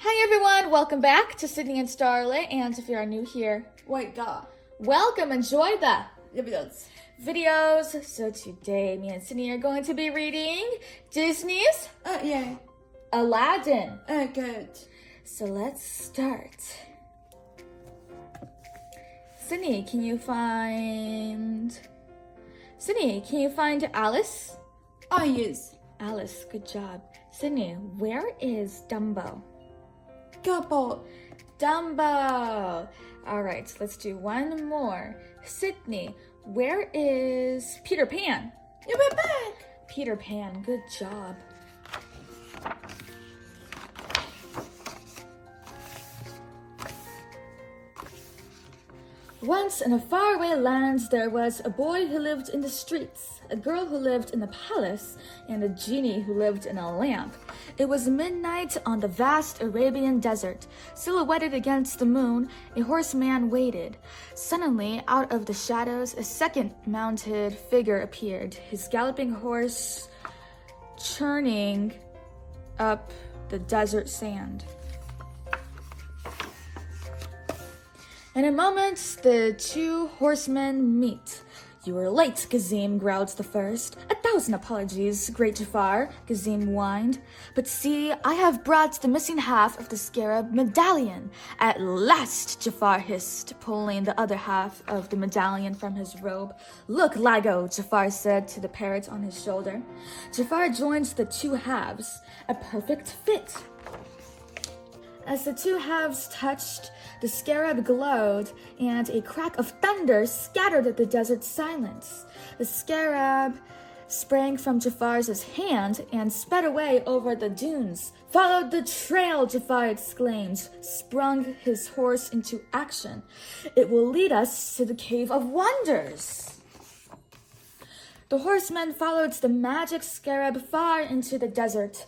Hi everyone, welcome back to Sydney and Starlet, and if you are new here, welcome, enjoy the videos. So today me and Sydney are going to be reading Disney's Aladdin. Good. So let's start. Sydney, can you find Alice? Oh, yes. Alice, good job. Sydney, where is Dumbo? Dumbo. All right, let's do one more. Sydney, where is Peter Pan? You'll be back. Peter Pan, good job. Once in a faraway land, there was a boy who lived in the streets, a girl who lived in the palace, and a genie who lived in a lamp. It was midnight on the vast Arabian desert. Silhouetted against the moon, a horseman waited. Suddenly, out of the shadows, a second mounted figure appeared, his galloping horse churning up the desert sand. In a moment, the two horsemen meet. You were late, Gazim, growled the first. 1,000 apologies, great Jafar, Gazim whined. But see, I have brought the missing half of the scarab medallion. At last, Jafar hissed, pulling the other half of the medallion from his robe. Look, Lago, Jafar said to the parrot on his shoulder. Jafar joined the two halves, a perfect fit. As the two halves touched, the scarab glowed, and a crack of thunder scattered the desert silence. The scarab sprang from Jafar's hand and sped away over the dunes. Follow the trail, Jafar exclaimed, sprung his horse into action. It will lead us to the Cave of Wonders. The horsemen followed the magic scarab far into the desert.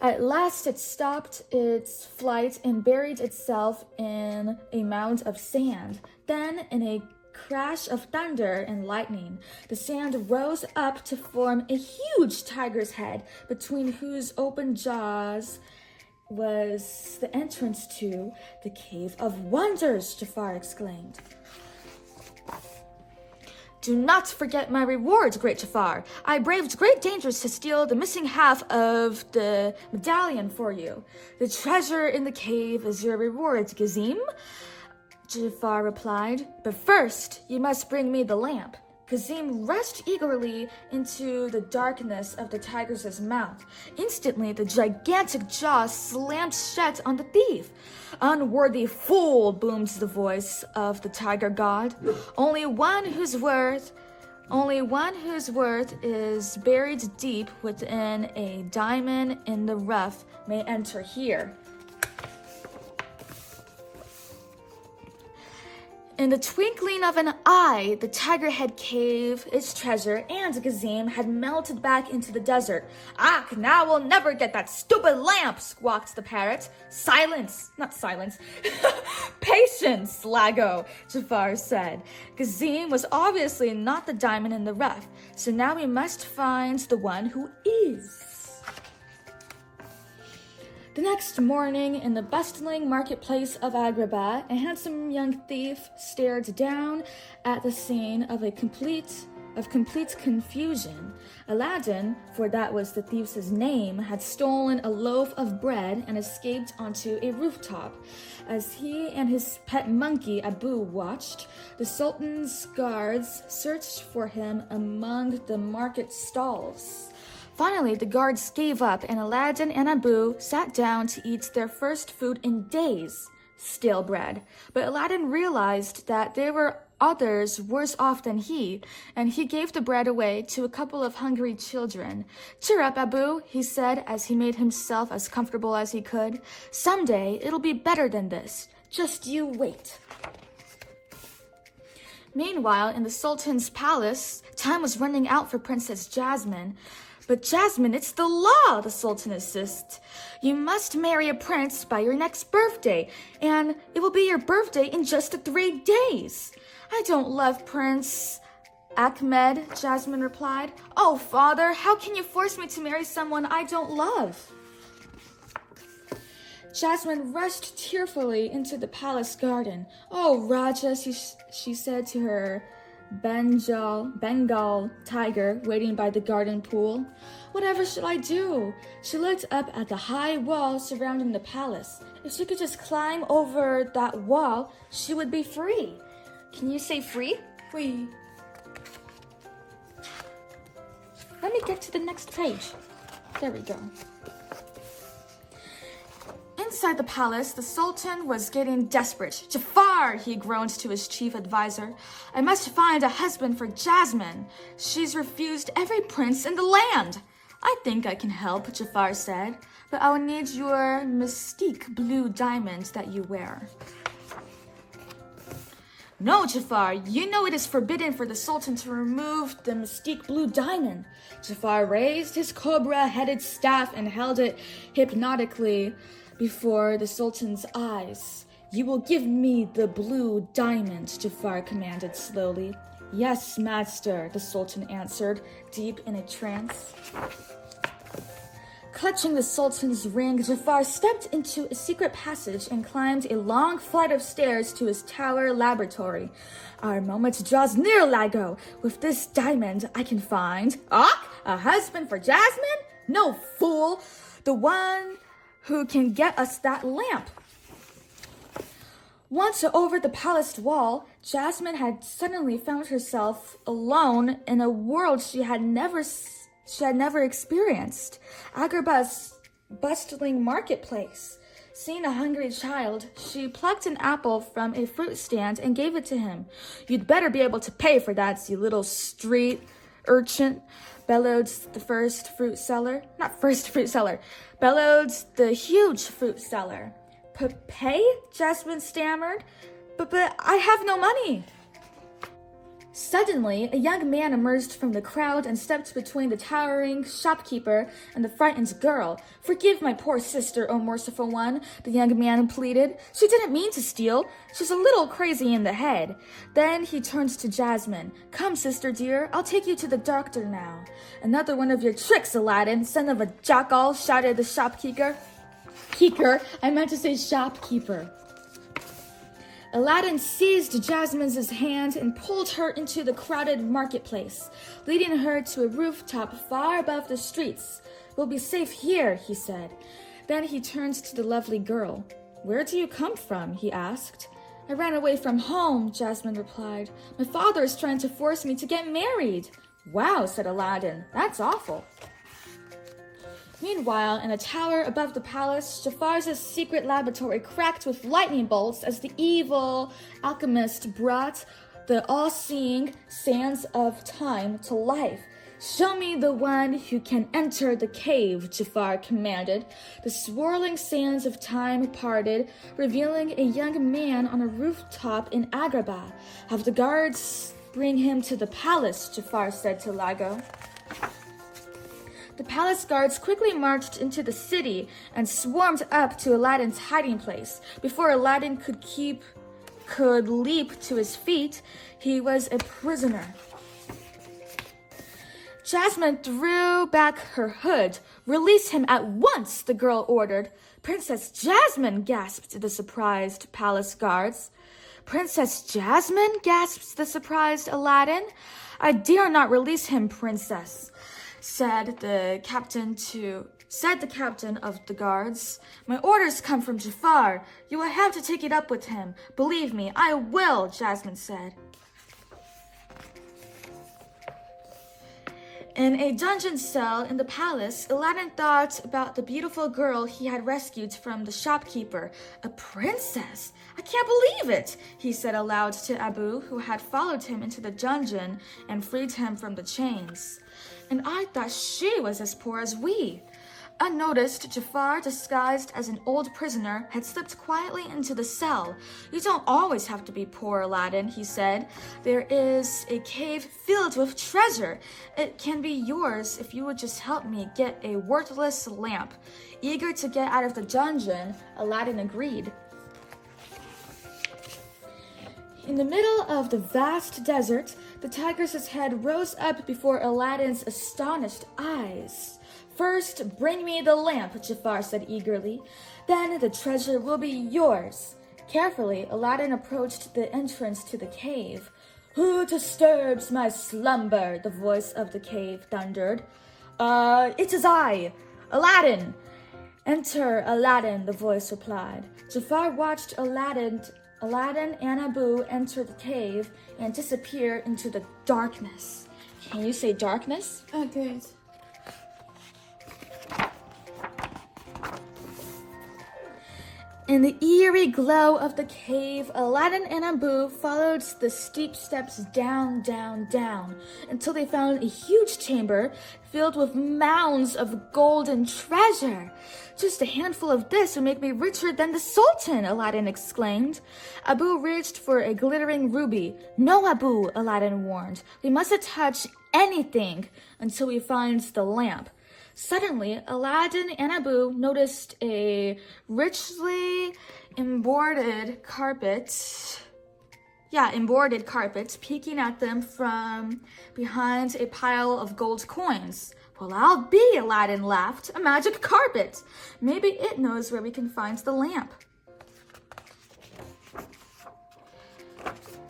At last it stopped its flight and buried itself in a mound of sand. Then, in a crash of thunder and lightning, the sand rose up to form a huge tiger's head, between whose open jaws was the entrance to the Cave of Wonders, Jafar exclaimed. Do not forget my reward, great Jafar. I braved great dangers to steal the missing half of the medallion for you. The treasure in the cave is your reward, Gazim, Jafar replied. But first, you must bring me the lamp. Gazim rushed eagerly into the darkness of the tiger's mouth. Instantly, the gigantic jaw slammed shut on the thief. Unworthy fool, boomed the voice of the tiger god. Only one whose worth is buried deep within a diamond in the rough may enter here. In the twinkling of an eye, the tiger head cave, its treasure, and Gazim had melted back into the desert. Ah, now we'll never get that stupid lamp, squawked the parrot. Silence, not silence. Patience, Lago, Jafar said. Gazim was obviously not the diamond in the rough, so now we must find the one who is. The next morning, in the bustling marketplace of Agrabah, a handsome young thief stared down at the scene of complete confusion. Aladdin, for that was the thief's name, had stolen a loaf of bread and escaped onto a rooftop. As he and his pet monkey Abu watched, the Sultan's guards searched for him among the market stalls. Finally, the guards gave up, and Aladdin and Abu sat down to eat their first food in days, stale bread. But Aladdin realized that there were others worse off than he, and he gave the bread away to a couple of hungry children. Cheer up, Abu, he said as he made himself as comfortable as he could. Someday, it'll be better than this. Just you wait. Meanwhile, in the Sultan's palace, time was running out for Princess Jasmine. But Jasmine, it's the law, the Sultan insists. You must marry a prince by your next birthday, and it will be your birthday in just 3 days. I don't love Prince Ahmed, Jasmine replied. Oh, father, how can you force me to marry someone I don't love? Jasmine rushed tearfully into the palace garden. "Oh, Raja," she said to her Bengal tiger waiting by the garden pool. "Whatever should I do?" She looked up at the high wall surrounding the palace. If she could just climb over that wall, she would be free. Can you say free? Free. Let me get to the next page. There we go. Inside the palace, the Sultan was getting desperate. "Jafar," he groaned to his chief advisor, "I must find a husband for Jasmine. She's refused every prince in the land." "I think I can help," Jafar said, "but I'll need your mystique blue diamond that you wear." "No, Jafar, you know it is forbidden for the Sultan to remove the mystique blue diamond." Jafar raised his cobra-headed staff and held it hypnotically before the Sultan's eyes. "You will give me the blue diamond," Jafar commanded slowly. "Yes, master," the Sultan answered, deep in a trance. Clutching the Sultan's ring, Jafar stepped into a secret passage and climbed a long flight of stairs to his tower laboratory. "Our moment draws near, Lago. With this diamond, I can find..." A husband for Jasmine? No, fool! The one who can get us that lamp." Once over the palace wall, Jasmine had suddenly found herself alone in a world she had never experienced. Agrabah's bustling marketplace. Seeing a hungry child, she plucked an apple from a fruit stand and gave it to him. "You'd better be able to pay for that, you little street urchin," bellowed the bellowed the huge fruit seller. "Pay?" Jasmine stammered. But I have no money." Suddenly, a young man emerged from the crowd and stepped between the towering shopkeeper and the frightened girl. "Forgive my poor sister, O merciful one," the young man pleaded. "She didn't mean to steal. She's a little crazy in the head." Then he turned to Jasmine. "Come, sister dear, I'll take you to the doctor now." "Another one of your tricks, Aladdin, son of a jackal," shouted the shopkeeper. I meant to say shopkeeper. Aladdin seized Jasmine's hand and pulled her into the crowded marketplace, leading her to a rooftop far above the streets. "We'll be safe here," he said. Then he turned to the lovely girl. "Where do you come from?" he asked. "I ran away from home," Jasmine replied. "My father is trying to force me to get married." "Wow," said Aladdin. "That's awful." Meanwhile, in a tower above the palace, Jafar's secret laboratory cracked with lightning bolts as the evil alchemist brought the all-seeing sands of time to life. "Show me the one who can enter the cave," Jafar commanded. The swirling sands of time parted, revealing a young man on a rooftop in Agrabah. "Have the guards bring him to the palace," Jafar said to Lago. The palace guards quickly marched into the city and swarmed up to Aladdin's hiding place. Before Aladdin could leap to his feet, he was a prisoner. Jasmine threw back her hood. "Release him at once," the girl ordered. "Princess Jasmine," gasped the surprised palace guards. "Princess Jasmine?" gasped the surprised Aladdin. "I dare not release him, princess," said the captain of the guards. "My orders come from Jafar. You will have to take it up with him. Believe me, I will," Jasmine said. In a dungeon cell in the palace, Aladdin thought about the beautiful girl he had rescued from the shopkeeper. "A princess? I can't believe it," he said aloud to Abu, who had followed him into the dungeon and freed him from the chains. "And I thought she was as poor as we." Unnoticed, Jafar, disguised as an old prisoner, had slipped quietly into the cell. "You don't always have to be poor, Aladdin," he said. "There is a cave filled with treasure. It can be yours if you would just help me get a worthless lamp." Eager to get out of the dungeon, Aladdin agreed. In the middle of the vast desert, the tigress's head rose up before Aladdin's astonished eyes. First, bring me the lamp, Jafar said eagerly. Then the treasure will be yours. Carefully, Aladdin approached the entrance to the cave. Who disturbs my slumber? The voice of the cave thundered. It is I, Aladdin. Enter, Aladdin, the voice replied. Jafar watched Aladdin and Abu enter the cave and disappear into the darkness. Can you say darkness? Good. In the eerie glow of the cave, Aladdin and Abu followed the steep steps down, down, down, until they found a huge chamber filled with mounds of golden treasure. Just a handful of this would make me richer than the Sultan, Aladdin exclaimed. Abu reached for a glittering ruby. No, Abu, Aladdin warned. We mustn't touch anything until we find the lamp. Suddenly, Aladdin and Abu noticed a richly embroidered carpet peeking at them from behind a pile of gold coins. Well, I'll be, Aladdin laughed. A magic carpet. Maybe it knows where we can find the lamp.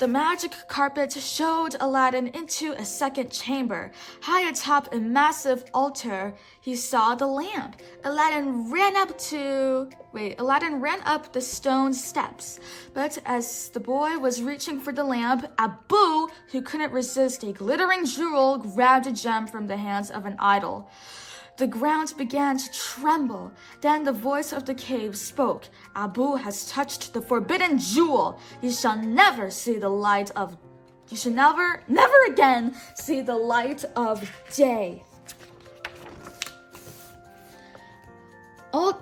The magic carpet showed Aladdin into a second chamber. High atop a massive altar, he saw the lamp. Aladdin ran up the stone steps. But as the boy was reaching for the lamp, Abu, who couldn't resist a glittering jewel, grabbed a gem from the hands of an idol. The ground began to tremble. Then the voice of the cave spoke. Abu has touched the forbidden jewel. You shall never again see the light of day.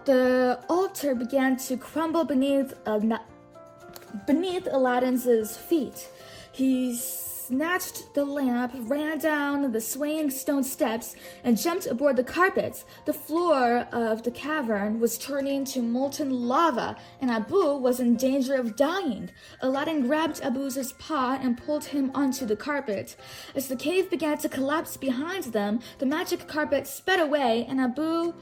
The altar began to crumble beneath Aladdin's feet. He snatched the lamp, ran down the swaying stone steps, and jumped aboard the carpet. The floor of the cavern was turning to molten lava, and Abu was in danger of dying. Aladdin grabbed Abu's paw and pulled him onto the carpet. As the cave began to collapse behind them, the magic carpet sped away, and Abu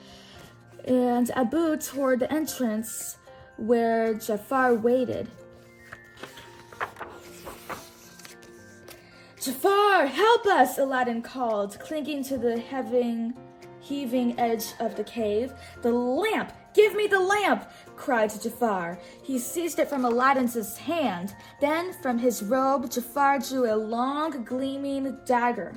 toward the entrance where Jafar waited. Jafar, help us, Aladdin called, clinging to the heaving edge of the cave. The lamp! Give me the lamp! Cried Jafar. He seized it from Aladdin's hand. Then, from his robe, Jafar drew a long, gleaming dagger.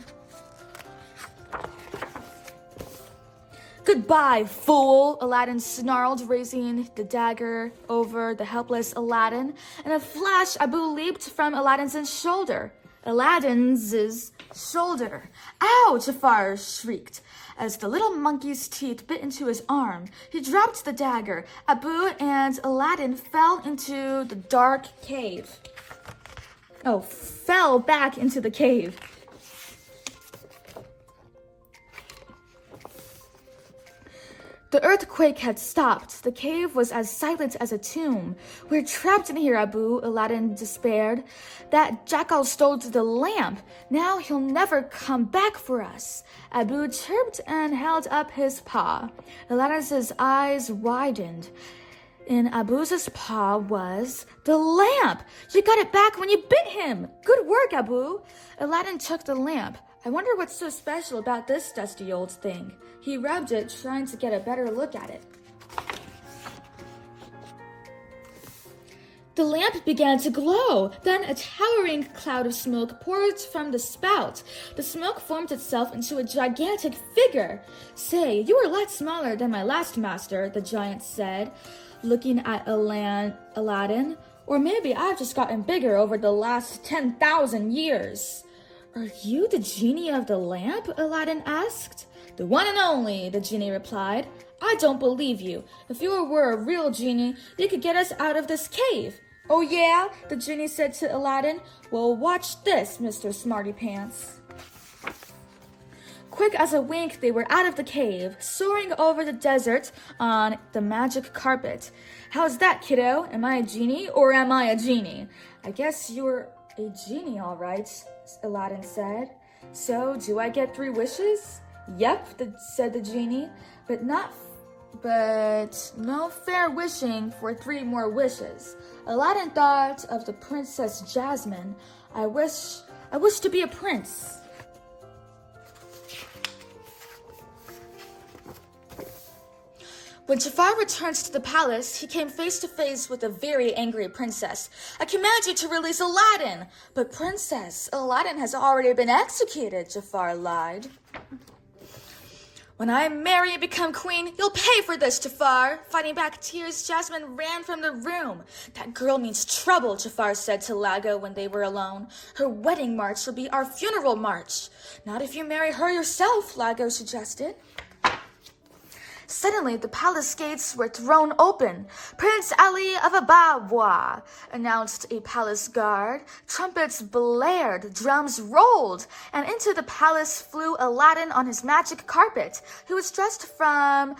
Goodbye, fool! Aladdin snarled, raising the dagger over the helpless Aladdin. In a flash, Abu leaped from Aladdin's shoulder. Ow! Jafar shrieked. As the little monkey's teeth bit into his arm, he dropped the dagger. Abu and Aladdin fell back into the cave. The earthquake had stopped. The cave was as silent as a tomb. We're trapped in here, Abu, Aladdin despaired. That jackal stole the lamp. Now he'll never come back for us. Abu chirped and held up his paw. Aladdin's eyes widened. In Abu's paw was the lamp. You got it back when you bit him. Good work, Abu. Aladdin took the lamp. I wonder what's so special about this dusty old thing. He rubbed it, trying to get a better look at it. The lamp began to glow. Then a towering cloud of smoke poured from the spout. The smoke formed itself into a gigantic figure. Say, you were a lot smaller than my last master, the giant said, looking at Aladdin. Or maybe I've just gotten bigger over the last 10,000 years. Are you the genie of the lamp? Aladdin asked. The one and only, the genie replied. I don't believe you. If you were a real genie, you could get us out of this cave. Oh yeah? The genie said to Aladdin. Well, watch this, Mr. Smarty Pants. Quick as a wink, they were out of the cave, soaring over the desert on the magic carpet. How's that, kiddo? Am I a genie or am I a genie? I guess you're a genie, all right, Aladdin said. So, do I get 3 wishes? Yep, said the genie, but no fair wishing for 3 more wishes. Aladdin thought of the Princess Jasmine. I wish to be a prince. When Jafar returned to the palace, he came face to face with a very angry princess. I command you to release Aladdin. But princess, Aladdin has already been executed, Jafar lied. When I marry and become queen, you'll pay for this, Jafar. Fighting back tears, Jasmine ran from the room. That girl means trouble, Jafar said to Lago when they were alone. Her wedding march will be our funeral march. Not if you marry her yourself, Lago suggested. Suddenly, the palace gates were thrown open. Prince Ali of Ababwa, announced a palace guard. Trumpets blared, drums rolled, and into the palace flew Aladdin on his magic carpet. He was dressed from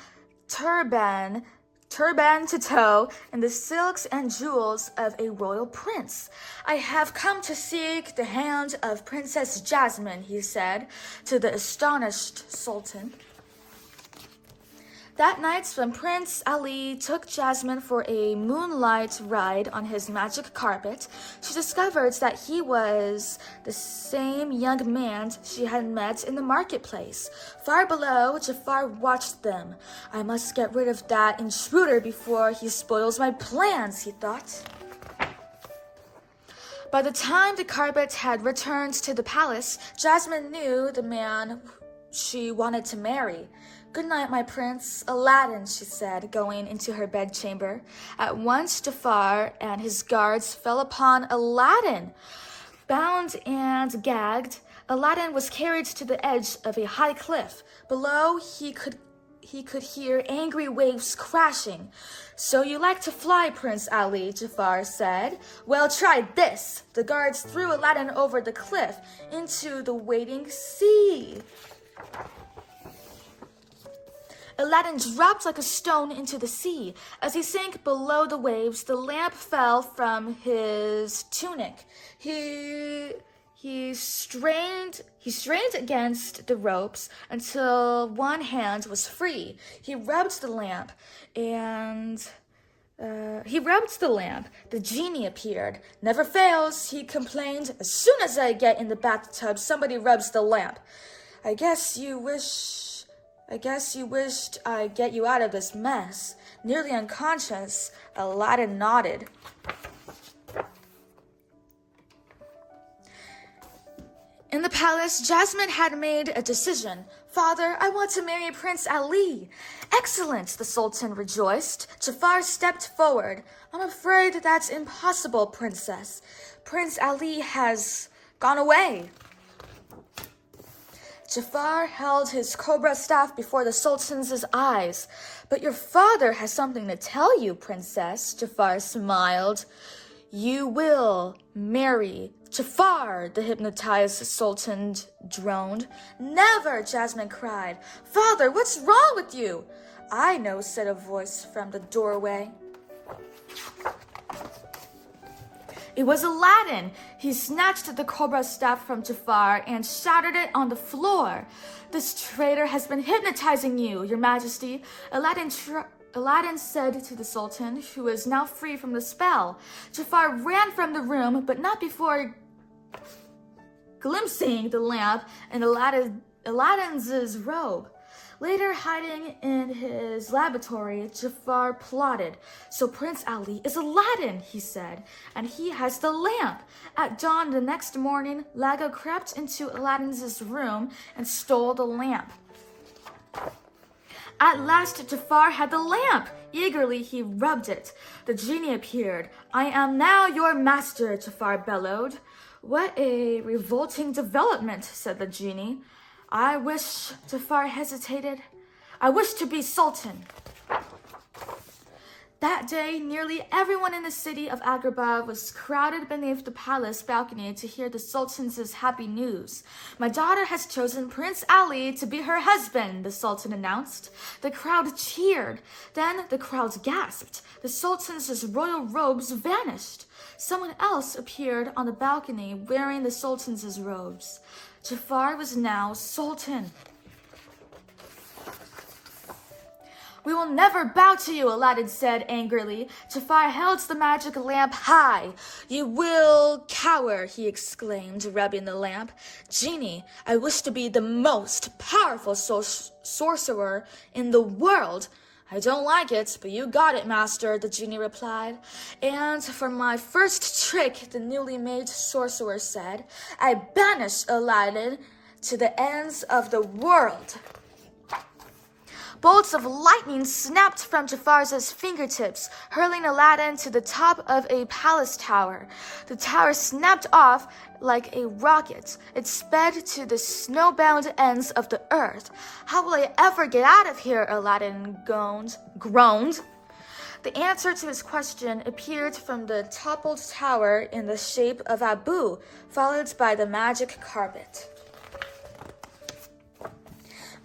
turban to toe in the silks and jewels of a royal prince. I have come to seek the hand of Princess Jasmine, he said to the astonished Sultan. That night, when Prince Ali took Jasmine for a moonlight ride on his magic carpet, she discovered that he was the same young man she had met in the marketplace. Far below, Jafar watched them. I must get rid of that intruder before he spoils my plans, he thought. By the time the carpet had returned to the palace, Jasmine knew the man she wanted to marry. Good night, my prince, Aladdin, she said, going into her bedchamber. At once, Jafar and his guards fell upon Aladdin. Bound and gagged, Aladdin was carried to the edge of a high cliff. Below, he could hear angry waves crashing. So you like to fly, Prince Ali, Jafar said. Well, try this. The guards threw Aladdin over the cliff into the waiting sea. Aladdin dropped like a stone into the sea. As he sank below the waves, the lamp fell from his tunic. He strained against the ropes until one hand was free. He rubbed the lamp. The genie appeared. Never fails, he complained. As soon as I get in the bathtub, somebody rubs the lamp. I guess you wished I'd get you out of this mess. Nearly unconscious, Aladdin nodded. In the palace, Jasmine had made a decision. Father, I want to marry Prince Ali. Excellent, the Sultan rejoiced. Jafar stepped forward. I'm afraid that's impossible, Princess. Prince Ali has gone away. Jafar held his cobra staff before the Sultan's eyes. But your father has something to tell you, Princess, Jafar smiled. You will marry Jafar, the hypnotized Sultan droned. Never, Jasmine cried. Father, what's wrong with you? I know, said a voice from the doorway. It was Aladdin. He snatched the cobra staff from Jafar and shattered it on the floor. This traitor has been hypnotizing you, Your Majesty. Aladdin said to the Sultan, who was now free from the spell. Jafar ran from the room, but not before glimpsing the lamp in Aladdin's robe. Later, hiding in his laboratory, Jafar plotted. So Prince Ali is Aladdin, he said, and he has the lamp. At dawn the next morning, Lago crept into Aladdin's room and stole the lamp. At last, Jafar had the lamp. Eagerly, he rubbed it. The genie appeared. I am now your master, Jafar bellowed. What a revolting development, said the genie. Jafar hesitated. I wish to be Sultan. That day, nearly everyone in the city of Agrabah was crowded beneath the palace balcony to hear the Sultan's happy news. My daughter has chosen Prince Ali to be her husband, the Sultan announced. The crowd cheered. Then the crowd gasped. The Sultan's royal robes vanished. Someone else appeared on the balcony wearing the Sultan's robes. Jafar was now Sultan. We will never bow to you, Aladdin said angrily. Jafar held the magic lamp high. You will cower, he exclaimed, rubbing the lamp. Genie, I wish to be the most powerful sorcerer in the world. I don't like it, but you got it, master, the genie replied. And for my first trick, the newly made sorcerer said, I banish Aladdin to the ends of the world. Bolts of lightning snapped from Jafar's fingertips, hurling Aladdin to the top of a palace tower. The tower snapped off like a rocket. It sped to the snowbound ends of the earth. How will I ever get out of here? Aladdin groaned. The answer to his question appeared from the toppled tower in the shape of Abu, followed by the magic carpet.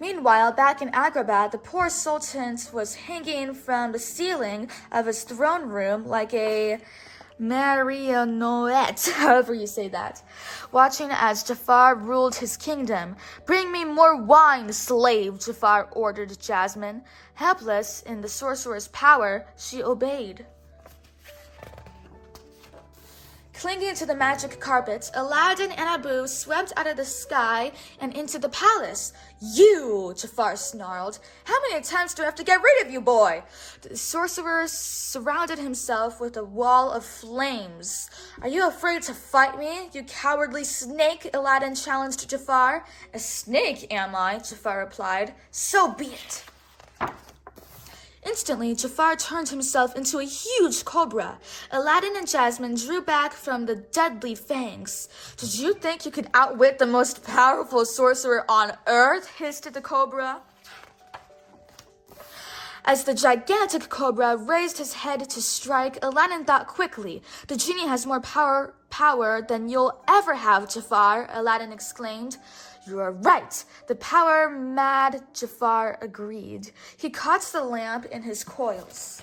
Meanwhile, back in Agrabah, the poor sultan was hanging from the ceiling of his throne room like a marionette, however you say that, watching as Jafar ruled his kingdom. Bring me more wine, slave, Jafar ordered Jasmine. Helpless in the sorcerer's power, she obeyed. Clinging to the magic carpet, Aladdin and Abu swept out of the sky and into the palace. You, Jafar snarled. How many times do I have to get rid of you, boy? The sorcerer surrounded himself with a wall of flames. Are you afraid to fight me, you cowardly snake? Aladdin challenged Jafar. A snake, am I? Jafar replied. So be it. Instantly, Jafar turned himself into a huge cobra. Aladdin and Jasmine drew back from the deadly fangs. Did you think you could outwit the most powerful sorcerer on earth? Hissed the cobra. As the gigantic cobra raised his head to strike, Aladdin thought quickly. The genie has more power than you'll ever have, Jafar, Aladdin exclaimed. You are right. The power-mad Jafar agreed. He caught the lamp in his coils.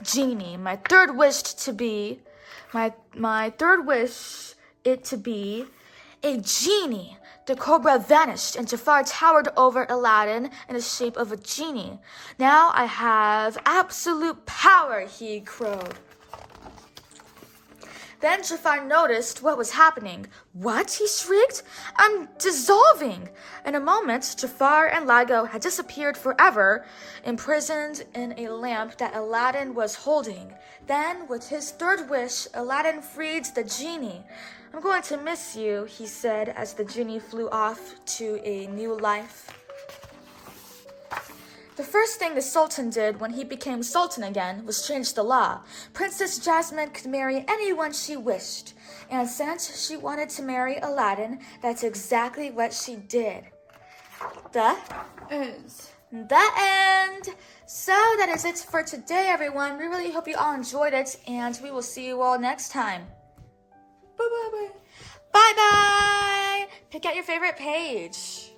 Genie, my third wish it to be a genie. The cobra vanished, and Jafar towered over Aladdin in the shape of a genie. Now I have absolute power, he crowed. Then Jafar noticed what was happening. What? He shrieked. I'm dissolving. In a moment, Jafar and Lago had disappeared forever, imprisoned in a lamp that Aladdin was holding. Then, with his third wish, Aladdin freed the genie. I'm going to miss you, he said as the genie flew off to a new life. The first thing the Sultan did when he became Sultan again was change the law. Princess Jasmine could marry anyone she wished. And since she wanted to marry Aladdin, that's exactly what she did. The end. So that is it for today, everyone. We really hope you all enjoyed it, and we will see you all next time. Bye-bye. Bye-bye. Pick out your favorite page.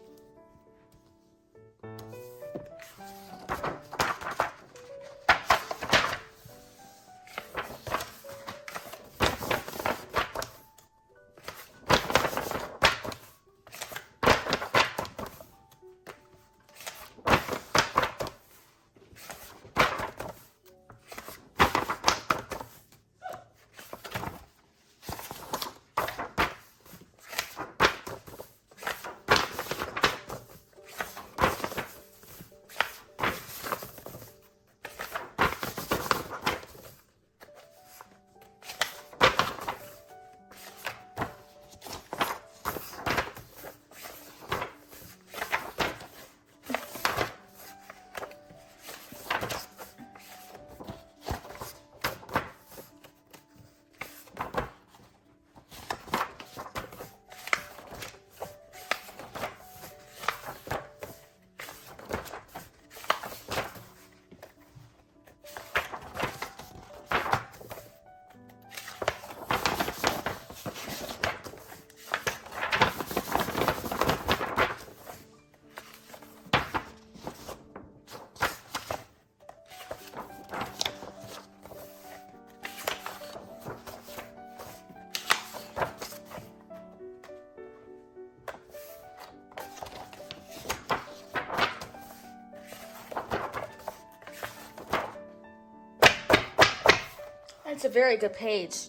That's a very good page.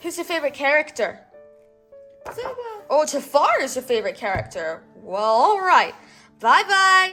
Who's your favorite character? Storybook. Oh, Jafar is your favorite character. Well, all right. Bye-bye.